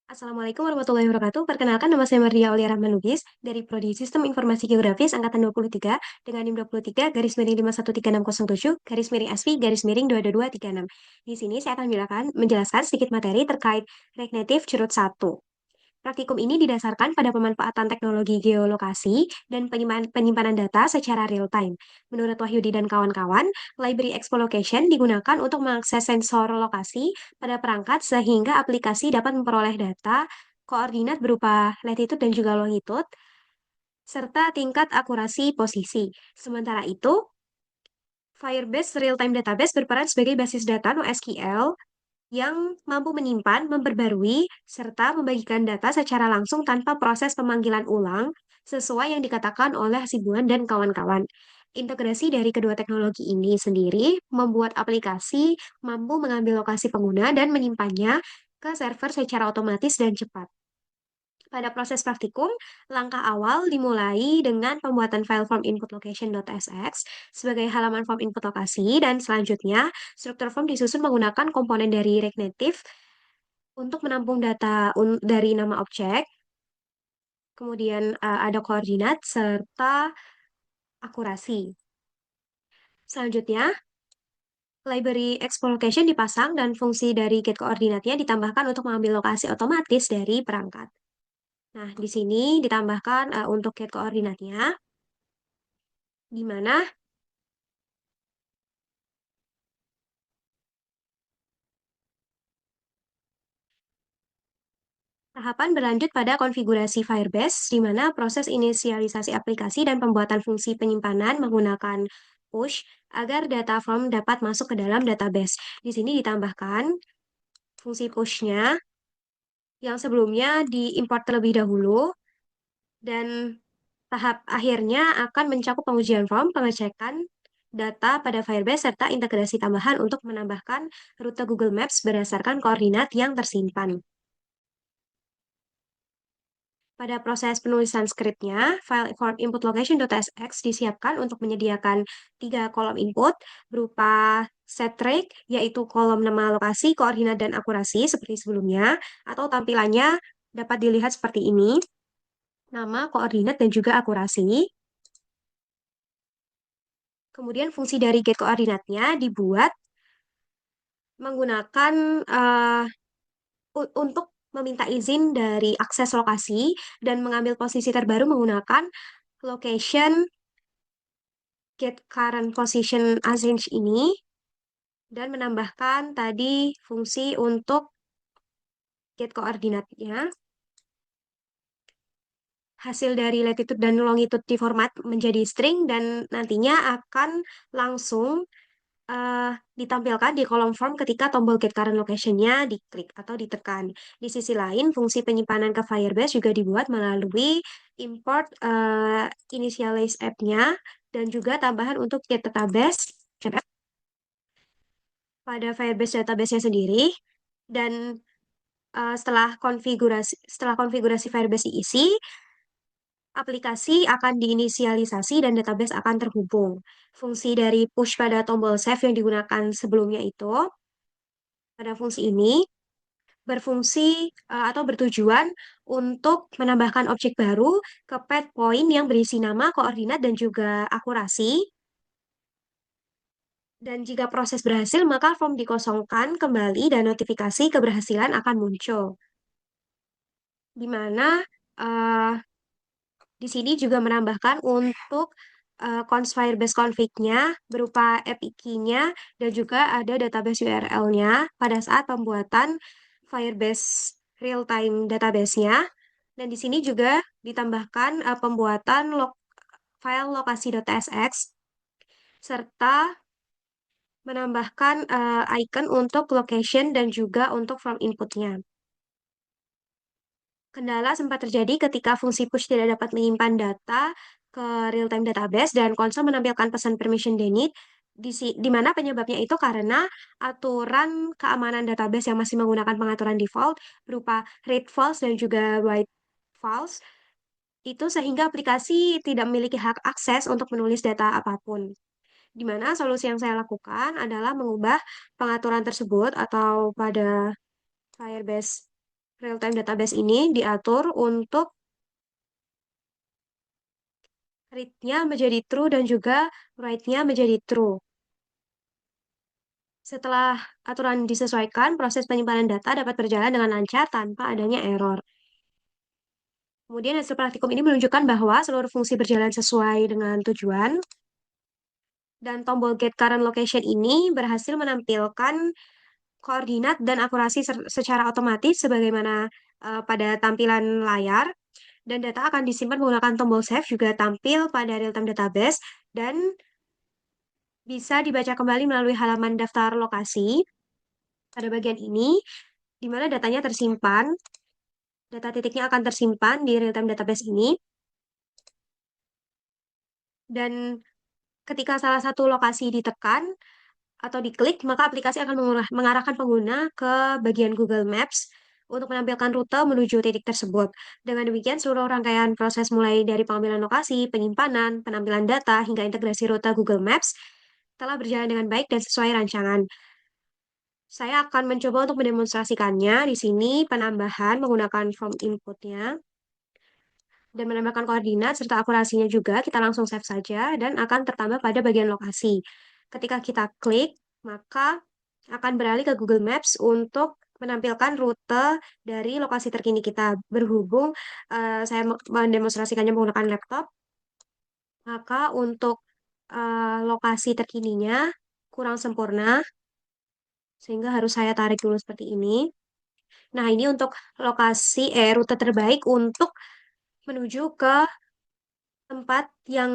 Assalamualaikum warahmatullahi wabarakatuh. Perkenalkan, nama saya Mardia Aulia Rahman Lubis dari Prodi Sistem Informasi Geografis Angkatan 23 dengan NIM 23 garis miring 513607 garis miring ASPI garis miring 22236. Di sini saya akan menjelaskan sedikit materi terkait Reknetif Curut 1. Praktikum ini didasarkan pada pemanfaatan teknologi geolokasi dan penyimpanan data secara real-time. Menurut Wahyudi dan kawan-kawan, Library Expo-Location digunakan untuk mengakses sensor lokasi pada perangkat sehingga aplikasi dapat memperoleh data koordinat berupa latitude dan juga longitude, serta tingkat akurasi posisi. Sementara itu, Firebase Real-Time Database berperan sebagai basis data NoSQL yang mampu menyimpan, memperbarui, serta membagikan data secara langsung tanpa proses pemanggilan ulang sesuai yang dikatakan oleh Hasibuan dan kawan-kawan. Integrasi dari kedua teknologi ini sendiri membuat aplikasi mampu mengambil lokasi pengguna dan menyimpannya ke server secara otomatis dan cepat. Pada proses praktikum, langkah awal dimulai dengan pembuatan file form input location.sx sebagai halaman form input lokasi dan selanjutnya struktur form disusun menggunakan komponen dari React Native untuk menampung data dari nama objek, kemudian ada koordinat serta akurasi. Selanjutnya, library expo location dipasang dan fungsi dari get koordinatnya ditambahkan untuk mengambil lokasi otomatis dari perangkat. Nah, di sini ditambahkan untuk get koordinatnya, di mana tahapan berlanjut pada konfigurasi Firebase, di mana proses inisialisasi aplikasi dan pembuatan fungsi penyimpanan menggunakan push agar data form dapat masuk ke dalam database. Di sini ditambahkan fungsi push-nya yang sebelumnya diimport terlebih dahulu dan tahap akhirnya akan mencakup pengujian form, pengecekan data pada Firebase, serta integrasi tambahan untuk menambahkan rute Google Maps berdasarkan koordinat yang tersimpan. Pada proses penulisan skripnya, file form input location.sx disiapkan untuk menyediakan 3 kolom input berupa set track, yaitu kolom nama lokasi, koordinat, dan akurasi seperti sebelumnya, atau tampilannya dapat dilihat seperti ini, nama, koordinat, dan juga akurasi. Kemudian fungsi dari get koordinatnya dibuat menggunakan untuk meminta izin dari akses lokasi dan mengambil posisi terbaru menggunakan location get current position async ini dan menambahkan tadi fungsi untuk get koordinatnya. Hasil dari latitude dan longitude diformat menjadi string dan nantinya akan langsung eh, ditampilkan di kolom form ketika tombol get current location-nya diklik atau ditekan. Di sisi lain, fungsi penyimpanan ke Firebase juga dibuat melalui import initialize app-nya dan juga tambahan untuk get database pada Firebase database-nya sendiri. Dan setelah konfigurasi Firebase diisi, aplikasi akan diinisialisasi dan database akan terhubung. Fungsi dari push pada tombol save yang digunakan sebelumnya itu, pada fungsi ini berfungsi atau bertujuan untuk menambahkan objek baru ke path point yang berisi nama, koordinat, dan juga akurasi. Dan jika proses berhasil, maka form dikosongkan kembali dan notifikasi keberhasilan akan muncul. Di mana eh, di sini juga menambahkan untuk cons Firebase config-nya berupa API key-nya dan juga ada database URL-nya pada saat pembuatan Firebase real-time database-nya. Dan di sini juga ditambahkan pembuatan file lokasi.sx serta menambahkan icon untuk location dan juga untuk form input-nya. Kendala sempat terjadi ketika fungsi push tidak dapat menyimpan data ke real-time database dan konsol menampilkan pesan permission denied, di mana penyebabnya itu karena aturan keamanan database yang masih menggunakan pengaturan default berupa read false dan juga write false, itu sehingga aplikasi tidak memiliki hak akses untuk menulis data apapun. Di mana solusi yang saya lakukan adalah mengubah pengaturan tersebut atau pada Firebase Real-time database ini diatur untuk read-nya menjadi true dan juga write-nya menjadi true. Setelah aturan disesuaikan, proses penyimpanan data dapat berjalan dengan lancar tanpa adanya error. Kemudian hasil praktikum ini menunjukkan bahwa seluruh fungsi berjalan sesuai dengan tujuan, dan tombol Get Current Location ini berhasil menampilkan koordinat dan akurasi secara otomatis sebagaimana pada tampilan layar, dan data akan disimpan menggunakan tombol Save juga tampil pada real-time database dan bisa dibaca kembali melalui halaman daftar lokasi. Pada bagian ini, di mana datanya tersimpan, data titiknya akan tersimpan di real-time database ini, dan ketika salah satu lokasi ditekan atau diklik, maka aplikasi akan mengarahkan pengguna ke bagian Google Maps untuk menampilkan rute menuju titik tersebut. Dengan demikian, seluruh rangkaian proses mulai dari pengambilan lokasi, penyimpanan, penampilan data, hingga integrasi rute Google Maps telah berjalan dengan baik dan sesuai rancangan. Saya akan mencoba untuk mendemonstrasikannya di sini, penambahan menggunakan form inputnya dan menambahkan koordinat serta akurasinya juga. Kita langsung save saja dan akan tertambah pada bagian lokasi. Ketika kita klik, maka akan beralih ke Google Maps untuk menampilkan rute dari lokasi terkini kita. Berhubung saya mendemonstrasikannya menggunakan laptop, maka untuk lokasi terkininya kurang sempurna, sehingga harus saya tarik dulu seperti ini. Nah, ini untuk rute terbaik untuk menuju ke tempat yang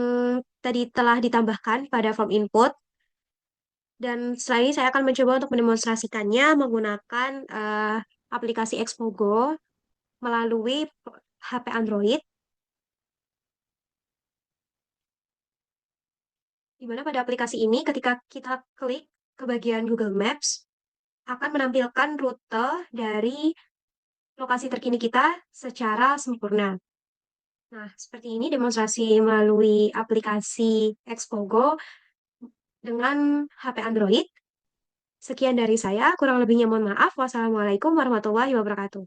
tadi telah ditambahkan pada form input. Dan setelah ini saya akan mencoba untuk mendemonstrasikannya menggunakan aplikasi Expogo melalui HP Android, di mana pada aplikasi ini ketika kita klik ke bagian Google Maps, akan menampilkan rute dari lokasi terkini kita secara sempurna. Nah, seperti ini demonstrasi melalui aplikasi Expogo dengan HP Android. Sekian dari saya, kurang lebihnya mohon maaf. Wassalamualaikum warahmatullahi wabarakatuh.